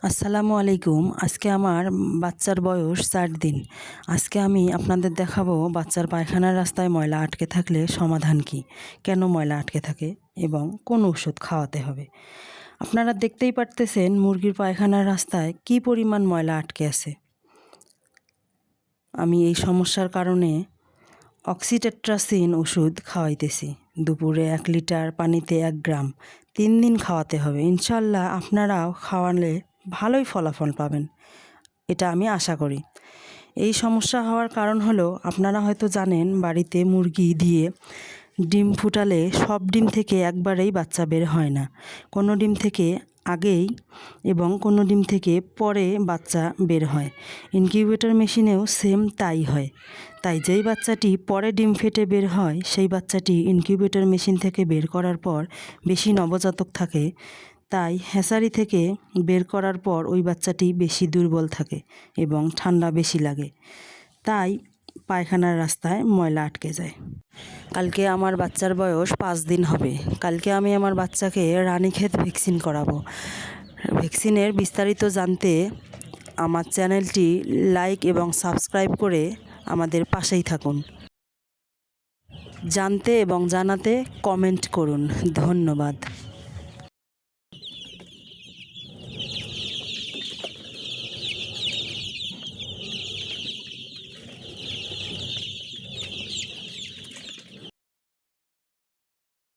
আসসালামু আলাইকুম। আজকে আমার বাচ্চার বয়স 4 দিন। আজকে আমি আপনাদের দেখাবো বাচ্চার পায়খানার রাস্তায় ময়লা আটকে থাকলে সমাধান কী, কেন ময়লা আটকে থাকে এবং কোন ওষুধ খাওয়াতে হবে। আপনারা দেখতেই পারতেছেন মুরগির পায়খানার রাস্তায় কী পরিমাণ ময়লা আটকে আছে। আমি এই সমস্যার কারণে অক্সিটেট্রাসিন ওষুধ খাওয়াইতেছি। দুপুরে 1 লিটার, পানিতে 1 গ্রাম, 3 দিন খাওয়াতে হবে। ইনশাল্লাহ আপনারাও খাওয়ালে ভালোই ফলাফল পাবেন, এটা আমি আশা করি। এই সমস্যা হওয়ার কারণ হলো, আপনারা হয়তো জানেন বাড়িতে মুরগি দিয়ে ডিম ফুটালে সব ডিম থেকে একবারেই বাচ্চা বের হয় না। কোনো ডিম থেকে আগেই এবং কোনো ডিম থেকে পরে বাচ্চা বের হয়। ইনকিউবেটর মেশিনেও সেম তাই হয়। তাই যেই বাচ্চাটি পরে ডিম ফেটে বের হয় সেই বাচ্চাটি ইনকিউবেটর মেশিন থেকে বের করার পর বেশি নবজাতক থাকে। তাই হ্যাচারি থেকে বের করার পর ওই বাচ্চাটি বেশি দুর্বল থাকে এবং ঠান্ডা বেশি লাগে। তাই পায়খানার রাস্তায় ময়লা আটকে যায়। কালকে আমার বাচ্চার বয়স 5 দিন হবে। কালকে আমি আমার বাচ্চাকে রানীক্ষেত ভ্যাকসিন করাবো। ভ্যাকসিনের বিস্তারিত জানতে আমার চ্যানেলটি লাইক এবং সাবস্ক্রাইব করে আমাদের পাশেই থাকুন। জানতে এবং জানাতে কমেন্ট করুন। ধন্যবাদ।